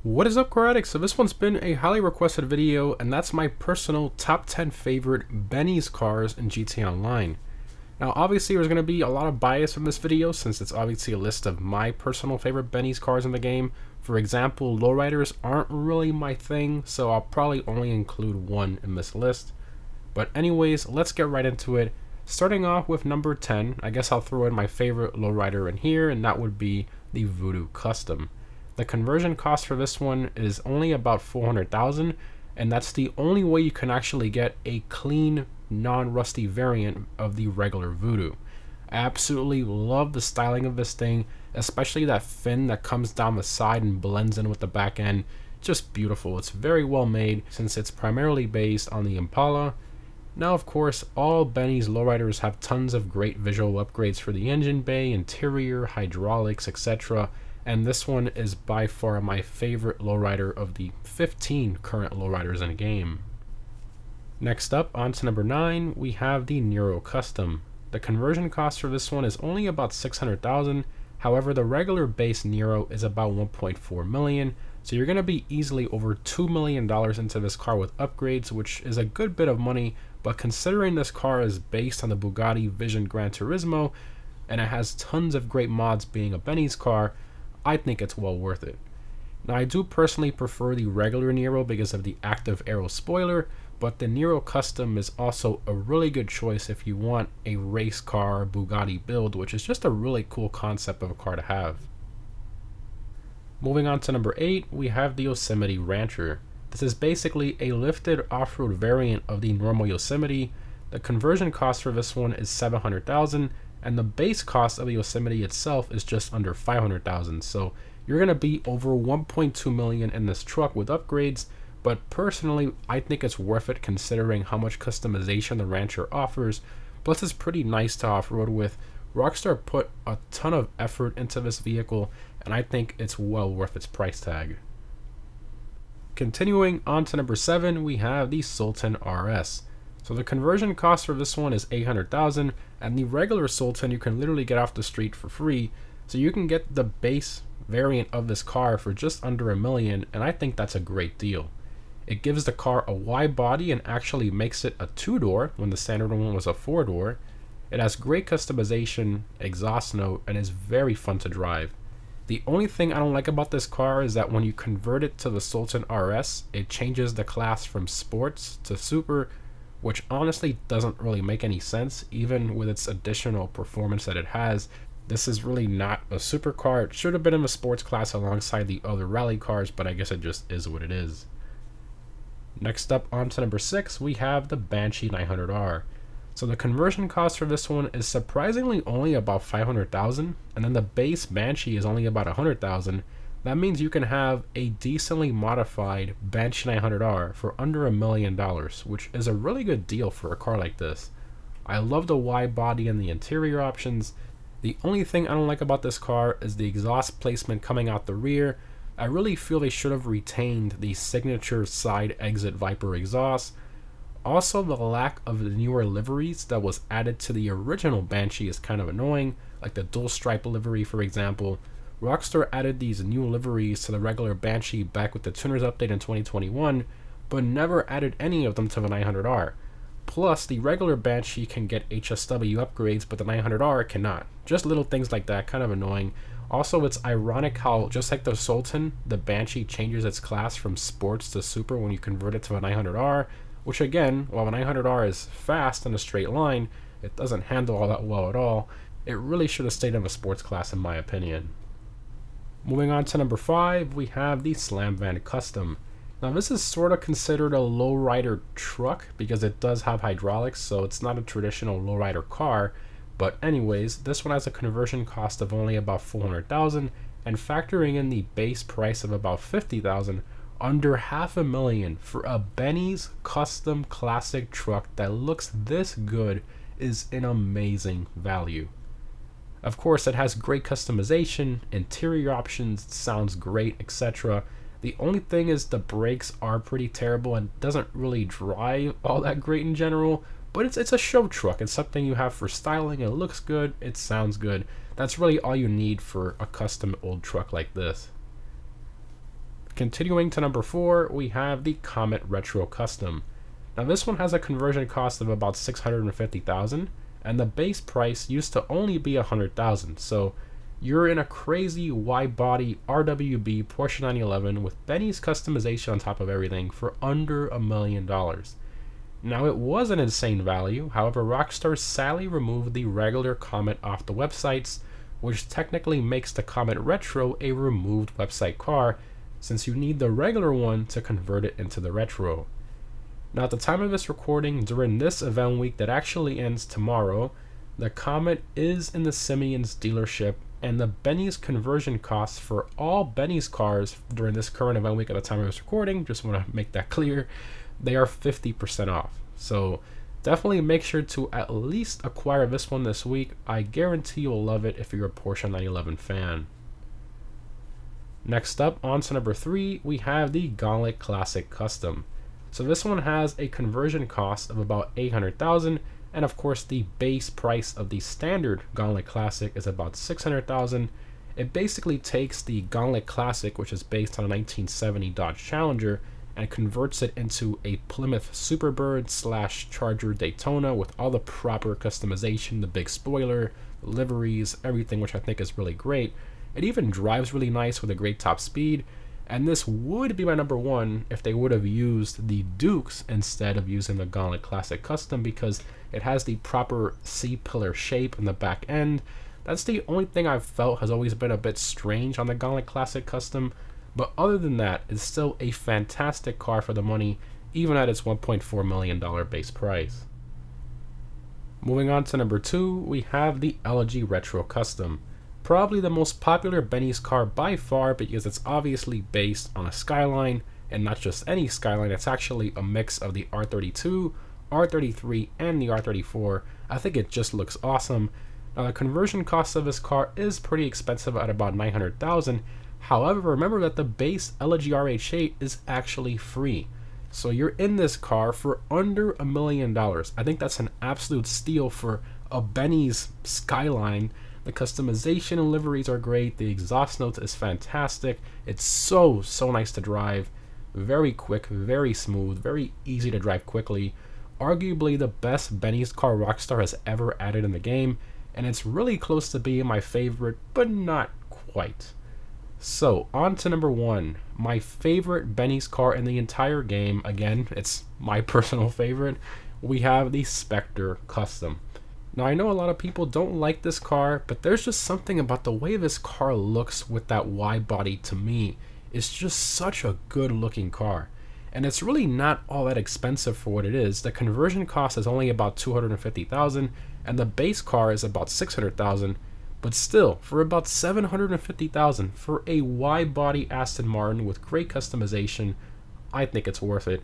What is up, Car Addicts? So this one's been a highly requested video, and that's my personal top 10 favorite Benny's cars in GTA Online. Now, obviously, there's going to be a lot of bias in this video since it's obviously a list of my personal favorite Benny's cars in the game. For example, lowriders aren't really my thing, so I'll probably only include one in this list. But anyways, let's get right into it. Starting off with number 10, I guess I'll throw in my favorite lowrider in here, and that would be the Voodoo Custom. The conversion cost for this one is only about 400,000, and that's the only way you can actually get a clean, non-rusty variant of the regular Voodoo. I absolutely love the styling of this thing, especially that fin that comes down the side and blends in with the back end. Just beautiful. It's very well made since it's primarily based on the Impala. Now, of course, all Benny's lowriders have tons of great visual upgrades for the engine bay, interior, hydraulics, etc., and this one is by far my favorite lowrider of the 15 current lowriders in the game. Next up, on to number 9, we have the Nero Custom. The conversion cost for this one is only about 600,000. However, the regular base Nero is about 1.4 million, so you're going to be easily over $2 million into this car with upgrades, which is a good bit of money, but considering this car is based on the Bugatti Vision Gran Turismo, and it has tons of great mods being a Benny's car, I think it's well worth it. Now, I do personally prefer the regular Nero because of the active aero spoiler, but the Nero Custom is also a really good choice if you want a race car Bugatti build, which is just a really cool concept of a car to have. Moving on to number 8, we have the Yosemite Rancher. This is basically a lifted off-road variant of the normal Yosemite. The conversion cost for this one is 700,000, and the base cost of the Yosemite itself is just under 500,000, so you're going to be over 1.2 million in this truck with upgrades, but personally I think it's worth it considering how much customization the Rancher offers, plus it's pretty nice to off-road with. Rockstar put a ton of effort into this vehicle, and I think it's well worth its price tag. Continuing on to number 7, we have the Sultan RS. So the conversion cost for this one is 800,000, and the regular Sultan you can literally get off the street for free, so you can get the base variant of this car for just under $1 million, and I think that's a great deal. It gives the car a wide body and actually makes it a 2-door when the standard one was a 4-door. It has great customization, exhaust note, and is very fun to drive. The only thing I don't like about this car is that when you convert it to the Sultan RS, it changes the class from sports to super, which honestly doesn't really make any sense, even with its additional performance that it has. This is really not a supercar. It should have been in the sports class alongside the other rally cars, but I guess it just is what it is. Next up, on to number 6, we have the Banshee 900R. So the conversion cost for this one is surprisingly only about 500,000, and then the base Banshee is only about 100,000. That means you can have a decently modified Banshee 900R for under $1 million, which is a really good deal for a car like this. I love the wide body and the interior options. The only thing I don't like about this car is the exhaust placement coming out the rear. I really feel they should have retained the signature side exit Viper exhaust. Also, the lack of the newer liveries that was added to the original Banshee is kind of annoying, like the dual stripe livery, for example. Rockstar added these new liveries to the regular Banshee back with the Tuners update in 2021, but never added any of them to the 900R. Plus, the regular Banshee can get HSW upgrades, but the 900R cannot. Just little things like that, kind of annoying. Also, it's ironic how, just like the Sultan, the Banshee changes its class from sports to super when you convert it to a 900R, which again, while the 900R is fast in a straight line, it doesn't handle all that well at all. It really should have stayed in the sports class in my opinion. Moving on to number 5, we have the Slam Van Custom. Now this is sort of considered a lowrider truck because it does have hydraulics, so it's not a traditional lowrider car. But anyways, this one has a conversion cost of only about 400,000, and factoring in the base price of about 50,000, under $500,000 for a Benny's custom classic truck that looks this good is an amazing value. Of course, it has great customization, interior options, sounds great, etc. The only thing is the brakes are pretty terrible and doesn't really drive all that great in general, but it's a show truck. It's something you have for styling. It looks good, it sounds good. That's really all you need for a custom old truck like this. Continuing to number 4, we have the Comet Retro Custom. Now this one has a conversion cost of about 650,000, and the base price used to only be 100,000. So you're in a crazy wide-body RWB Porsche 911 with Benny's customization on top of everything for under $1 million. Now it was an insane value, however Rockstar sadly removed the regular Comet off the websites, which technically makes the Comet Retro a removed website car, since you need the regular one to convert it into the Retro. Now at the time of this recording, during this event week that actually ends tomorrow, the Comet is in the Simeon's dealership, and the Benny's conversion costs for all Benny's cars during this current event week at the time of this recording, just want to make that clear, they are 50% off. So definitely make sure to at least acquire this one this week. I guarantee you'll love it if you're a Porsche 911 fan. Next up, on to number 3, we have the Gauntlet Classic Custom. So this one has a conversion cost of about 800,000, and of course the base price of the standard Gauntlet Classic is about 600,000. It basically takes the Gauntlet Classic, which is based on a 1970 Dodge Challenger, and converts it into a Plymouth Superbird / Charger Daytona with all the proper customization, the big spoiler, liveries, everything, which I think is really great. It even drives really nice with a great top speed, and this would be my number 1 if they would have used the Dukes instead of using the Gauntlet Classic Custom, because it has the proper C-pillar shape in the back end. That's the only thing I've felt has always been a bit strange on the Gauntlet Classic Custom, but other than that, it's still a fantastic car for the money, even at its $1.4 million base price. Moving on to number 2, we have the Elegy Retro Custom. Probably the most popular Benny's car by far, because it's obviously based on a Skyline, and not just any Skyline, it's actually a mix of the R32, R33, and the R34. I think it just looks awesome. Now the conversion cost of this car is pretty expensive at about 900,000. However, remember that the base Elegy RH8 is actually free. So you're in this car for under $1 million. I think that's an absolute steal for a Benny's Skyline. The customization and liveries are great. The exhaust notes is fantastic. It's so nice to drive. Very quick, very smooth, very easy to drive quickly. Arguably the best Benny's car Rockstar has ever added in the game, and it's really close to being my favorite, but not quite. So, on to number 1, my favorite Benny's car in the entire game. Again, it's my personal favorite. We have the Spectre Custom. Now, I know a lot of people don't like this car, but there's just something about the way this car looks with that wide body. To me, it's just such a good looking car. And it's really not all that expensive for what it is. The conversion cost is only about 250,000, and the base car is about 600,000. But still, for about 750,000 for a wide body Aston Martin with great customization, I think it's worth it.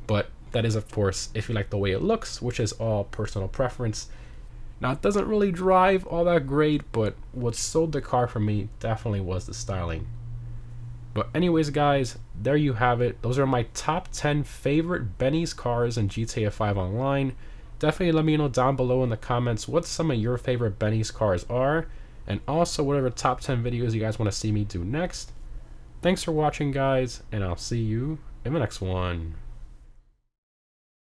But that is, of course, if you like the way it looks, which is all personal preference. Now, it doesn't really drive all that great, but what sold the car for me definitely was the styling. But anyways, guys, there you have it. Those are my top 10 favorite Benny's cars in GTA 5 Online. Definitely let me know down below in the comments what some of your favorite Benny's cars are, and also whatever top 10 videos you guys want to see me do next. Thanks for watching, guys, and I'll see you in the next one.